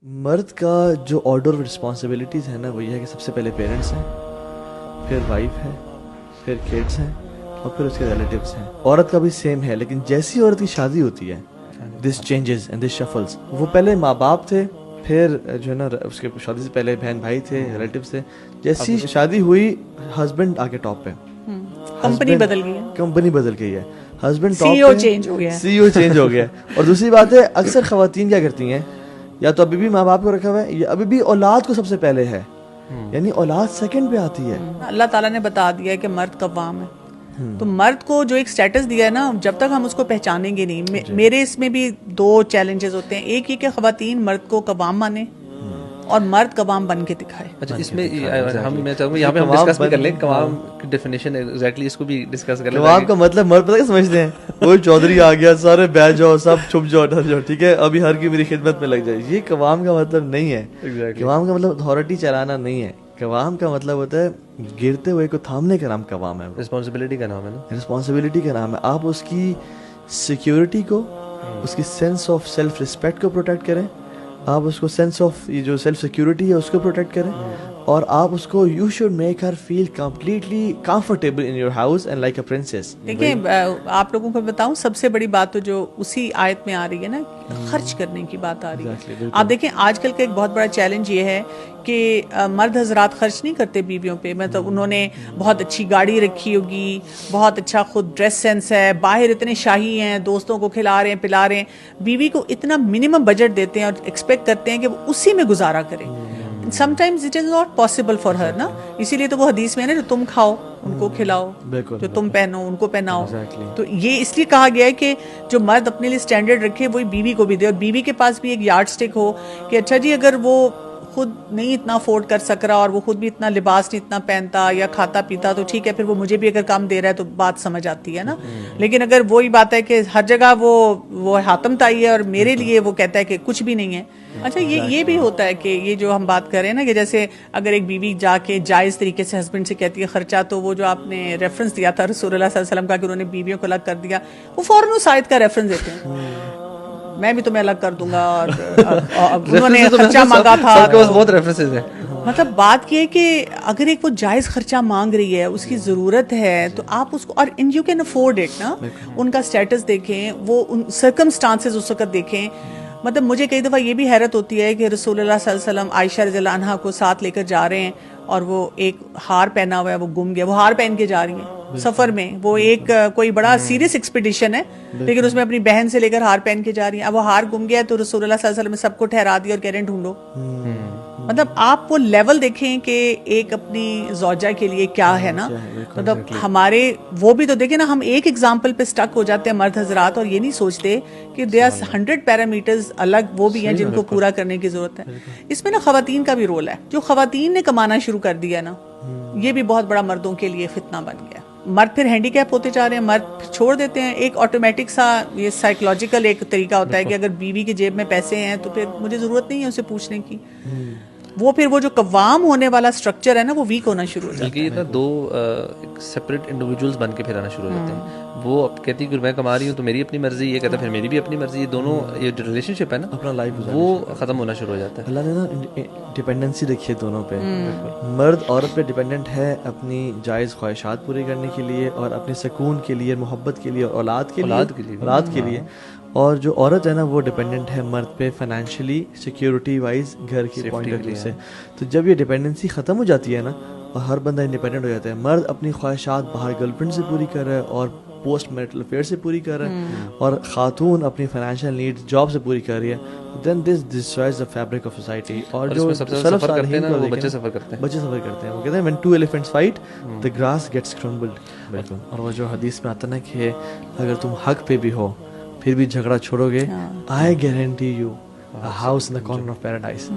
مرد کا جو آرڈر آف رسپانسبلٹیز ہے نا وہ یہ ہے کہ سب سے پہلے پیرنٹس ہیں، پھر وائف ہے، پھر کڈس ہیں اور پھر اس کے ریلیٹیوس ہیں. عورت کا بھی سیم ہے، لیکن جیسی عورت کی شادی ہوتی ہے دس چینجز اینڈ دس شفلز. وہ پہلے ماں باپ تھے، پھر جو ہے نا اس کے شادی سے پہلے بہن بھائی تھے، ریلیٹیوس تھے. جیسی شادی ہوئی ہسبینڈ آگے ٹاپ پہ، کمپنی بدل گئی ہے، کمپنی بدل گئی ہے، ہسبینڈ سی او چینج ہو گیا ہے، سی او چینج ہو گیا ہے. اور دوسری بات ہے اکثر خواتین کیا کرتی ہیں، یا تو ابھی بھی ماں باپ کو رکھا ہوا ہے یا ابھی بھی اولاد کو سب سے پہلے ہے، یعنی اولاد سیکنڈ پہ آتی ہے. اللہ تعالیٰ نے بتا دیا ہے کہ مرد قوام ہے. تو مرد کو جو ایک سٹیٹس دیا ہے نا، جب تک ہم اس کو پہچانیں گے نہیں. میرے اس میں بھی دو چیلنجز ہوتے ہیں. ایک یہ کہ خواتین مرد کو قوام مانے اور مرد قوام بن کے دکھائے. اچھا، اس میں میں چاہوں گا یہاں پہ ہم ڈسکس بھی کر لیں قوام کی ڈیفینیشن ایگزیکٹلی، اس کو بھی ڈسکس کر لیں. قوام کا مطلب مرد پتہ کیا سمجھتے ہیں، کوئی چودھری آ گیا سارے بیٹھ جاؤ سب چھپ جاؤ ڈر جاؤ، ٹھیک ہے ابھی ہر کی میری خدمت میں لگ جائے. یہ قوام کا مطلب نہیں ہے. قوام کا مطلب اتھارٹی چلانا نہیں ہے. قوام کا مطلب ہوتا ہے گرتے ہوئے کو تھامنے کا نام قوام ہے. رسپانسبلٹی کا نام ہے نا، رسپانسبلٹی کا نام ہے. آپ اس کی سیکیورٹی کو، اس کی سینس آف سیلف رسپیکٹ کو پروٹیکٹ کریں، آپ اس کو سینس آف یہ جو سیلف سیکیورٹی ہے اس کو پروٹیکٹ کریں، اور آپ اس کو you should make her feel completely comfortable in your house and like a princess. دیکھیں آپ لوگوں کو بتاؤں، سب سے بڑی بات تو جو اسی آیت میں آ رہی ہے نا، خرچ کرنے کی بات آ رہی ہے. آپ دیکھیں آج کل کا ایک بہت بڑا چیلنج یہ ہے کہ مرد حضرات خرچ نہیں کرتے بیویوں پہ. مطلب انہوں نے بہت اچھی گاڑی رکھی ہوگی، بہت اچھا خود ڈریس سینس ہے، باہر اتنے شاہی ہیں، دوستوں کو کھلا رہے ہیں پلا رہے ہیں. بیوی کو اتنا منیمم بجٹ دیتے ہیں اور ایکسپیکٹ کرتے ہیں کہ وہ اسی میں گزارا کرے. Some times it is not possible for her نا. اسی لیے تو وہ حدیث میں ہے نا، جو تم کھاؤ ان کو کھلاؤ، جو تم پہنو ان کو پہناؤ. تو یہ اس لیے کہا گیا ہے کہ جو مرد اپنے لیے سٹینڈرڈ رکھے وہی بیوی کو بھی دے، اور بیوی کے پاس بھی ایک یارڈ سٹک ہو کہ اچھا جی اگر وہ خود نہیں اتنا افورڈ کر سک رہا اور وہ خود بھی اتنا لباس نہیں اتنا پہنتا یا کھاتا پیتا تو ٹھیک ہے، پھر وہ مجھے بھی اگر کام دے رہا ہے تو بات سمجھ آتی ہے نا. لیکن اگر وہی بات ہے کہ ہر جگہ وہ حاتم تائی ہے اور میرے لیے وہ کہتا ہے کہ کچھ بھی نہیں ہے. اچھا یہ بھی ہوتا ہے کہ یہ جو ہم بات کر رہے ہیں نا کہ جیسے اگر ایک بیوی جا کے جائز طریقے سے ہسبینڈ سے کہتی ہے خرچہ، تو وہ جو آپ نے ریفرنس دیا تھا رسول اللہ صلی اللہ علیہ وسلم کا کہ انہوں نے بیویوں کو الگ کر دیا، وہ فوراً اس آیت کا ریفرنس دیتے ہیں، میں بھی تمہیں الگ کر دوں گا، اور انہوں نے خرچہ مانگا تھا. بہت ریفرنسز ہیں. مطلب بات یہ ہے کہ اگر ایک وہ جائز خرچہ مانگ رہی ہے، اس کی ضرورت ہے، تو آپ اس کو، اور ان یو کین افورڈ اٹ نا. ان کا اسٹیٹس دیکھیں، وہ سرکمسٹانسز اس وقت دیکھیں. مطلب مجھے کئی دفعہ یہ بھی حیرت ہوتی ہے کہ رسول اللہ صلی اللہ علیہ وسلم عائشہ رضی اللہ عنہا کو ساتھ لے کر جا رہے ہیں اور وہ ایک ہار پہنا ہوا ہے، وہ گم گیا. وہ ہار پہن کے جا رہی ہیں سفر میں، وہ ایک کوئی بڑا سیریس ایکسپیڈیشن ہے، لیکن اس میں اپنی بہن سے لے کر ہار پہن کے جا رہی ہیں. اب وہ ہار گم گیا تو رسول اللہ صلی اللہ علیہ وسلم نے سب کو ٹھہرا دیا اور کہہ رہے ہیں ڈھونڈو. مطلب آپ وہ لیول دیکھیں کہ ایک اپنی زوجہ کے لیے کیا ہے نا. مطلب ہمارے وہ بھی تو دیکھیں نا، ہم ایک ایگزامپل پہ سٹک ہو جاتے ہیں مرد حضرات، اور یہ نہیں سوچتے کہ دے آر 100 پیرامیٹرز الگ وہ بھی ہیں جن کو پورا کرنے کی ضرورت ہے. اس میں نا خواتین کا بھی رول ہے. جو خواتین نے کمانا شروع کر دیا نا، یہ بھی بہت بڑا مردوں کے لیے فتنہ بن گیا. مرد پھر ہینڈی کیپ ہوتے جا رہے ہیں، مرد چھوڑ دیتے ہیں. ایک آٹومیٹک سا یہ سائیکولوجیکل ایک طریقہ ہوتا ہے کہ اگر بیوی کی جیب میں پیسے ہیں تو پھر مجھے ضرورت نہیں ہے اسے پوچھنے کی. وہ پھر وہ جو قوام ہونے والا سٹرکچر ہے نا، وہ ویک ہونا شروع ہو جاتا ہے. بلکہ یہ نا دو سپریٹ انڈیویجولز بن کے پھر آنا شروع ہو جاتے ہیں. وہ اب کہتی ہے کہ میں کما رہی ہوں تو میری اپنی مرضی، یہ کہتا ہے پھر میری بھی اپنی مرضی. یہ دونوں یہ جو ریلیشن شپ ہے نا اپنا لائف وہ ختم ہونا شروع ہو جاتا ہے. اللہ نے نا ڈپینڈنسی رکھی ہے دونوں پہ. مرد عورت پہ ڈپینڈنٹ ہے اپنی جائز خواہشات پوری کرنے کے لیے اور اپنے سکون کے لیے، محبت کے لیے، اولاد کے لیے. اور جو عورت ہے نا وہ ڈپینڈنٹ ہے مرد پہ فائنینشلی، سیکیورٹی وائز، گھر کی پوائنٹ آف ویو سے. تو جب یہ ڈپینڈنسی ختم ہو جاتی ہے نا اور ہر بندہ انڈیپینڈنٹ ہو جاتا ہے، مرد اپنی خواہشات باہر گرل فرینڈ سے پوری کر رہا ہے اور پوسٹ میرٹل افیئر سے پوری کر رہا ہے، اور خاتون اپنی فائنینشیل نیڈز جاب سے پوری کر رہی ہے، then this destroys the fabric of society. اور جو سلف کرتے ہیں نا وہ بچے سفر کرتے ہیں. وہ کہتے ہیں when two elephants fight the grass gets crumbled. بالکل. اور وہ جو حدیث میں آتا نا کہ اگر تم حق پہ بھی ہو پھر بھی جھگڑا چھوڑو گے، I guarantee you a house in the corner of paradise.